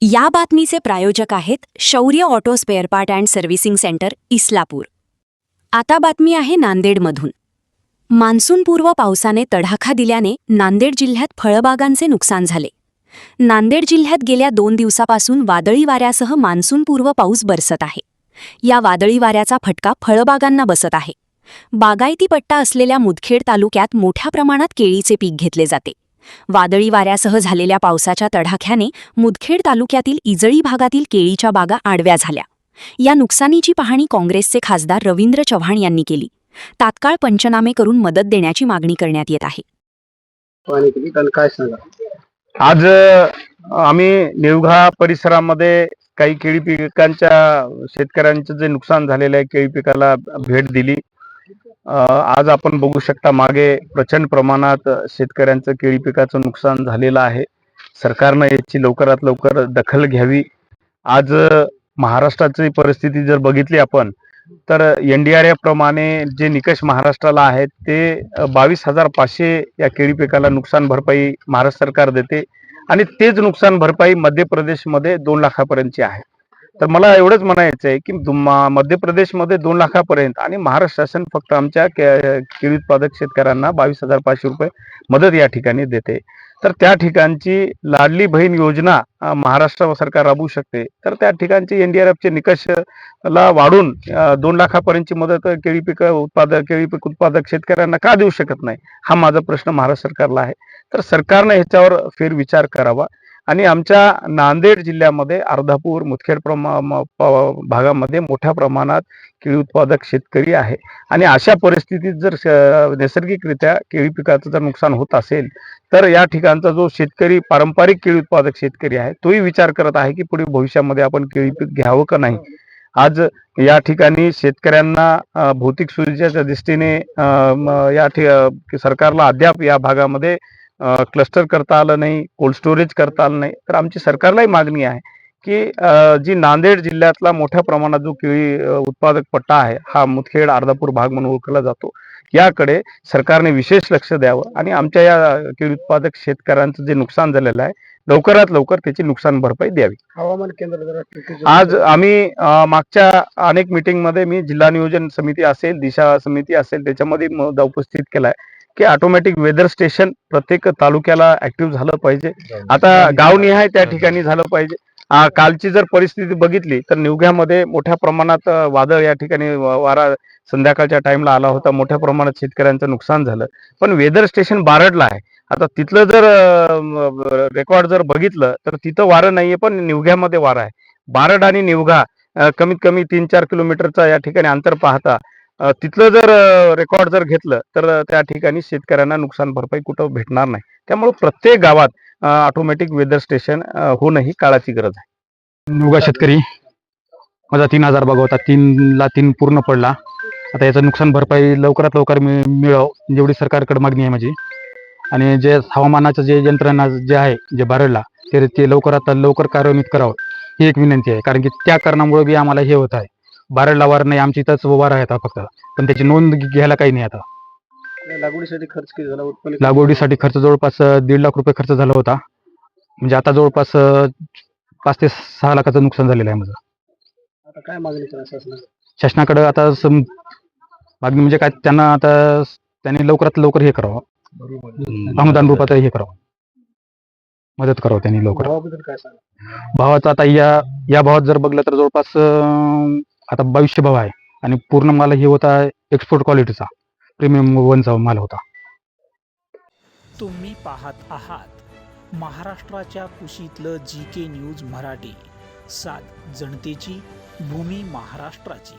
या बातमीचे प्रायोजक आहेत Shaurya auto spare part and servicing centre Islapur. आता बातमी आहे नांदेडमधून। मान्सूनपूर्व पावसाने तडाखा दिल्याने नांदेड जिल्ह्यात फळबागांचे नुकसान झाले। नांदेड जिल्ह्यात गेल्या 2 दिवसापासून वादळी वाऱ्यासह मान्सूनपूर्व पाऊस बरसत आहे। या वादळी वाऱ्याचा फटका फळबागांना बसत आहे। बागायती पट्टा असलेल्या मुदखेड तालुक्यात मोठ्या प्रमाणात केळीचे पीक घेतले जाते। वादळी वाऱ्यासह झालेल्या पावसाच्या तडाख्याने मुदखेड तालुक्यातील इजळी भागातील केळीच्या बागा आडव्या झाल्या। या नुकसानीची पाहणी काँग्रेसचे खासदार रवींद्र चव्हाण यांनी केली। तात्काळ पंचनामे करून मदत देण्याची मागणी करण्यात येत आहे। आज आम्ही निवघा परिसरामध्ये काही केळी पिकांच्या शेतकऱ्यांचे जे नुकसान झालेले आहे केळी पिकाला भेट दिली। आज आपण बघू शकता मागे प्रचंड प्रमाणात शेतकऱ्यांचं केळी पिकाचं नुकसान झालेलं आहे। सरकारने याची लवकरात लवकर दखल घ्यावी। आज महाराष्ट्राची परिस्थिती जर बघितली आपण तर NDRF प्रमाणे जे निकष महाराष्ट्राला आहेत ते 22,500 या केळी पिकाला नुकसान भरपाई महाराष्ट्र सरकार देते आणि तेच नुकसान भरपाई मध्य प्रदेशमध्ये 2 लाखापर्यंतची आहे। तर मला एवढंच म्हणायचं आहे की मध्य प्रदेशमध्ये 2 लाखापर्यंत आणि महाराष्ट्र शासन फक्त आमच्या केळी उत्पादक शेतकऱ्यांना 22,500 रुपये मदत या ठिकाणी देते। तर त्या ठिकाणची लाडली बहीण योजना महाराष्ट्र सरकार राबवू शकते। तर त्या ठिकाणची NDRFचे निकषला वाढून 2 लाखापर्यंतची मदत केळी पीक उत्पादक शेतकऱ्यांना का देऊ शकत नाही, हा माझा प्रश्न महाराष्ट्र सरकारला आहे। तर सरकारने ह्याच्यावर फेरविचार करावा आणि आमच्या नांदेड जिल्ह्यामध्ये अर्धापूर मुदखेड भागामध्ये मोठ्या प्रमाणात केळी उत्पादक शेतकरी आहे आणि अशा परिस्थितीत जर नैसर्गिकरित्या केळी पिकाचं जर नुकसान होत असेल तर या ठिकाणचा जो शेतकरी पारंपरिक केळी उत्पादक शेतकरी आहे तोही विचार करत आहे की पुढे भविष्यामध्ये आपण केळी पीक घ्यावं का नाही। आज या ठिकाणी शेतकऱ्यांना भौतिक सुविधेच्या दृष्टीने या सरकारला अद्याप या भागामध्ये क्लस्टर करता आलं नाही, कोल्ड स्टोरेज करता आलं नाही। तर आमची सरकारलाही मागणी आहे की जी नांदेड जिल्ह्यातला मोठ्या प्रमाणात जो केळी उत्पादक पट्टा आहे हा मुदखेड अर्धापूर भाग म्हणून ओळखला जातो, याकडे सरकारने विशेष लक्ष द्यावं आणि आमच्या या केळी उत्पादक शेतकऱ्यांचं जे नुकसान झालेलं आहे लवकरात लवकर त्याची नुकसान भरपाई द्यावी। हवामान केंद्र आज आम्ही मागच्या अनेक मीटिंगमध्ये मी जिल्हा नियोजन समिती असेल, दिशा समिती असेल त्याच्यामध्ये मुद्दा उपस्थित केलाय की ऑटोमॅटिक वेदर स्टेशन प्रत्येक तालुक्याला ऍक्टिव्ह झालं पाहिजे। आता गावनिहाय त्या ठिकाणी झालं पाहिजे। कालची जर परिस्थिती बघितली तर निवघ्यामध्ये मोठ्या प्रमाणात वादळ या ठिकाणी वारा संध्याकाळच्या टाइमला आला होता, मोठ्या प्रमाणात शेतकऱ्यांचं नुकसान झालं। पण वेदर स्टेशन बारडला आहे। आता तिथलं जर रेकॉर्ड जर बघितलं तर तिथं वारं नाहीये पण निवघ्यामध्ये वारं आहे। बारड आणि निवघा कमीत कमी 3-4 किलोमीटरचा या ठिकाणी अंतर पाहता तिथलं जर रेकॉर्ड जर घेतलं तर त्या ठिकाणी शेतकऱ्यांना नुकसान भरपाई कुठं भेटणार नाही। त्यामुळे प्रत्येक गावात ऑटोमॅटिक वेदर स्टेशन होणं ही काळाची गरज आहे। निवघा शेतकरी माझा 3,000 बाग होता, 3ला 3 पूर्ण पडला। आता याचं नुकसान भरपाई लवकरात लवकर मिळावं जेवढी सरकारकडे मागणी आहे माझी। आणि जे हवामानाचं जे यंत्रणा जे आहे जे बारडला ते लवकरात लवकर कार्यान्वित करावं ही एक विनंती आहे। कारण की त्या कारणामुळे बी आम्हाला हे होत आहे, बारडला वार नाही, आमची इथंच वार आहे आता फक्त, पण त्याची नोंद घ्यायला काही नाही। आता लागवडीसाठी खर्च किती झाला? लागवडीसाठी खर्च जवळपास 1.5 लाख रुपये खर्च झाला होता। म्हणजे आता जवळपास 5 ते 6 लाखाचं नुकसान झालेलं आहे माझं। आता काय मागणी करा शासनाकडे? आता मागणी म्हणजे काय, त्यांनी लवकरात लवकर हे करावं, अनुदान रूपात हे करावं, मदत करावं त्यांनी लवकर। भावाबद्दल काय सांगा? भावाचं आता या भावात जर बघलं तर जवळपास आता 2200 भाव आहे आणि पूर्ण माल हे होता एक्सपोर्ट क्वालिटीचा प्रीमियम 1चा माल होता। तुम्ही पाहत आहात महाराष्ट्राच्या कुशीतलं GK न्यूज मराठी, सात जनतेची, भूमी महाराष्ट्राची।